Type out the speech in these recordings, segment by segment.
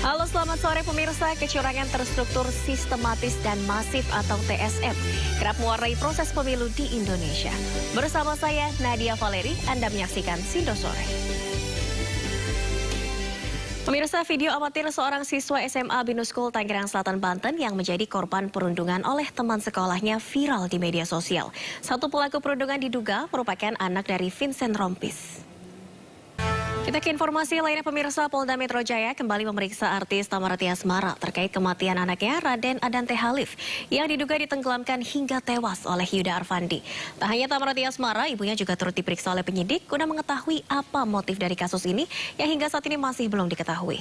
Halo, selamat sore pemirsa. Kecurangan terstruktur sistematis dan masif atau TSM kerap mewarnai proses pemilu di Indonesia. Bersama saya Nadia Valeri, Anda menyaksikan Sindo Sore. Pemirsa, video amatir seorang siswa SMA Binus School Tangerang Selatan, Banten yang menjadi korban perundungan oleh teman sekolahnya viral di media sosial. Satu pelaku perundungan diduga merupakan anak dari Vincent Rompis. Kita ke informasi lainnya, pemirsa. Polda Metro Jaya kembali memeriksa artis Thammaratti Asmara terkait kematian anaknya Raden Adante Khalif yang diduga ditenggelamkan hingga tewas oleh Yuda Arfandi. Tak hanya Thammaratti Asmara, ibunya juga turut diperiksa oleh penyidik guna mengetahui apa motif dari kasus ini yang hingga saat ini masih belum diketahui.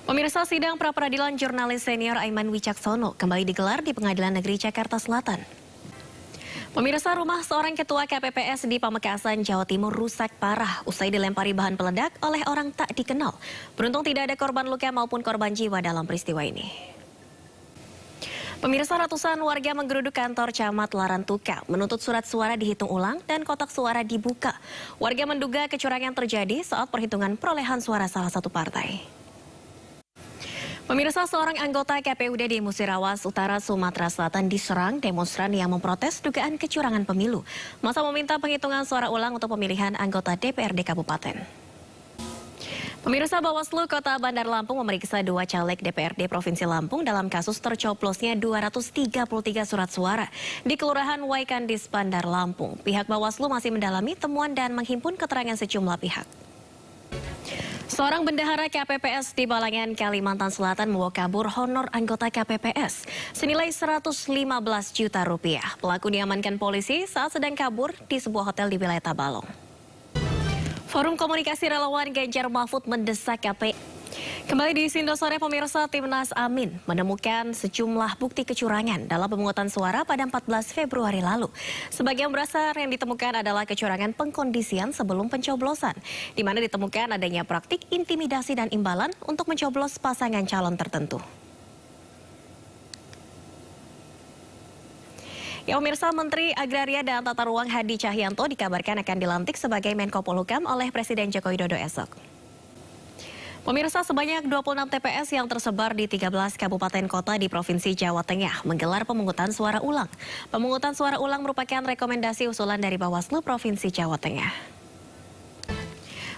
Pemirsa, sidang pra-peradilan jurnalis senior Aiman Wicaksono kembali digelar di Pengadilan Negeri Jakarta Selatan. Pemirsa, rumah seorang ketua KPPS di Pamekasan, Jawa Timur rusak parah usai dilempari bahan peledak oleh orang tak dikenal. Beruntung tidak ada korban luka maupun korban jiwa dalam peristiwa ini. Pemirsa, ratusan warga menggeruduk kantor Camat Larantuka menuntut surat suara dihitung ulang dan kotak suara dibuka. Warga menduga kecurangan terjadi saat perhitungan perolehan suara salah satu partai. Pemirsa, seorang anggota KPUD di Musirawas Utara, Sumatera Selatan diserang demonstran yang memprotes dugaan kecurangan pemilu. Masa meminta penghitungan suara ulang untuk pemilihan anggota DPRD Kabupaten. Pemirsa, Bawaslu Kota Bandar Lampung memeriksa 2 caleg DPRD Provinsi Lampung dalam kasus tercoplosnya 233 surat suara di Kelurahan Waikandis, Bandar Lampung. Pihak Bawaslu masih mendalami temuan dan menghimpun keterangan sejumlah pihak. Seorang bendahara KPPS di Balangan, Kalimantan Selatan membawa kabur honor anggota KPPS senilai 115 juta rupiah. Pelaku diamankan polisi saat sedang kabur di sebuah hotel di wilayah Tabalong. Forum Komunikasi Relawan Ganjar Mahfud mendesak KPU. Kembali di Sindo Sore, pemirsa. Timnas Amin menemukan sejumlah bukti kecurangan dalam pemungutan suara pada 14 Februari lalu. Sebagian besar yang ditemukan adalah kecurangan pengkondisian sebelum pencoblosan, di mana ditemukan adanya praktik intimidasi dan imbalan untuk mencoblos pasangan calon tertentu. Ya, pemirsa, Menteri Agraria dan Tata Ruang Hadi Cahyanto dikabarkan akan dilantik sebagai Menko Polhukam oleh Presiden Joko Widodo esok. Pemirsa, sebanyak 26 TPS yang tersebar di 13 kabupaten kota di Provinsi Jawa Tengah menggelar pemungutan suara ulang. Pemungutan suara ulang merupakan rekomendasi usulan dari Bawaslu Provinsi Jawa Tengah.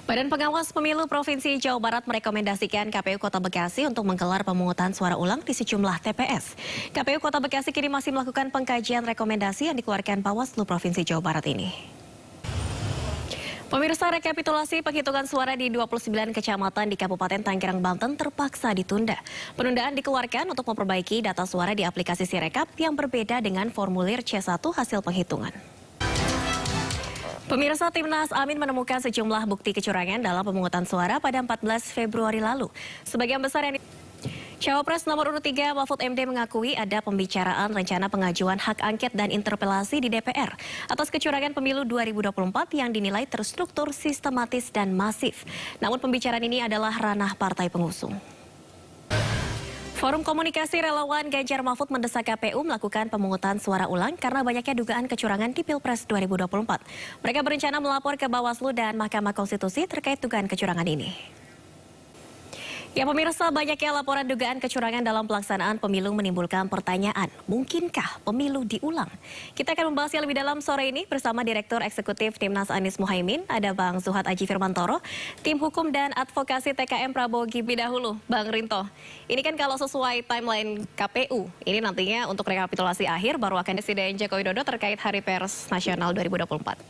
Badan Pengawas Pemilu Provinsi Jawa Barat merekomendasikan KPU Kota Bekasi untuk menggelar pemungutan suara ulang di sejumlah TPS. KPU Kota Bekasi kini masih melakukan pengkajian rekomendasi yang dikeluarkan Bawaslu Provinsi Jawa Barat ini. Pemirsa, rekapitulasi penghitungan suara di 29 kecamatan di Kabupaten Tangerang, Banten terpaksa ditunda. Penundaan dikeluarkan untuk memperbaiki data suara di aplikasi Sirekap yang berbeda dengan formulir C1 hasil penghitungan. Pemirsa, Timnas Amin menemukan sejumlah bukti kecurangan dalam pemungutan suara pada 14 Februari lalu. Sebagian besar yang Cawapres nomor urut 3 Mahfud MD mengakui ada pembicaraan rencana pengajuan hak angket dan interpelasi di DPR atas kecurangan pemilu 2024 yang dinilai terstruktur, sistematis, dan masif. Namun pembicaraan ini adalah ranah partai pengusung. Forum Komunikasi Relawan Ganjar Mahfud mendesak KPU melakukan pemungutan suara ulang karena banyaknya dugaan kecurangan di Pilpres 2024. Mereka berencana melapor ke Bawaslu dan Mahkamah Konstitusi terkait dugaan kecurangan ini. Ya, pemirsa, banyaknya laporan dugaan kecurangan dalam pelaksanaan pemilu menimbulkan pertanyaan, mungkinkah pemilu diulang? Kita akan membahasnya lebih dalam sore ini bersama Direktur Eksekutif Timnas Anies Muhaimin, ada Bang Zuhad Aji Firmantoro, Tim Hukum dan Advokasi TKM Prabowo Gibran dahulu, Bang Rinto. Ini kan kalau sesuai timeline KPU, ini nantinya untuk rekapitulasi akhir baru akan Presiden Joko Widodo terkait Hari Pers Nasional 2024.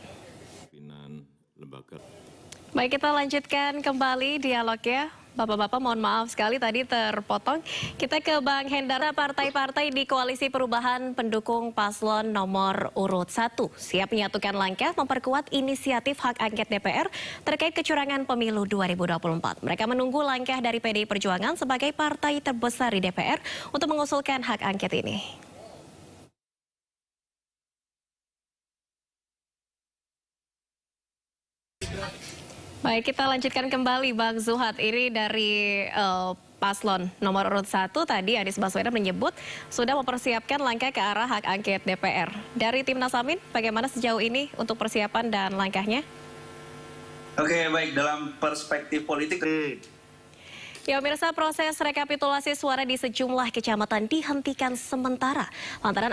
Baik, kita lanjutkan kembali dialognya. Bapak-bapak, mohon maaf sekali tadi terpotong. Kita ke Bang Hendara. Partai-partai di Koalisi Perubahan pendukung paslon nomor urut 1 siap menyatukan langkah memperkuat inisiatif hak angket DPR terkait kecurangan pemilu 2024. Mereka menunggu langkah dari PDI Perjuangan sebagai partai terbesar di DPR untuk mengusulkan hak angket ini. Baik, kita lanjutkan kembali Bang Zuhad. Ini dari paslon nomor urut 1 tadi Anies Baswedan menyebut sudah mempersiapkan langkah ke arah hak angket DPR. Dari Timnas Amin, bagaimana sejauh ini untuk persiapan dan langkahnya? Oke, baik. Dalam perspektif politik, Ya, pemirsa, proses rekapitulasi suara di sejumlah kecamatan dihentikan sementara lantaran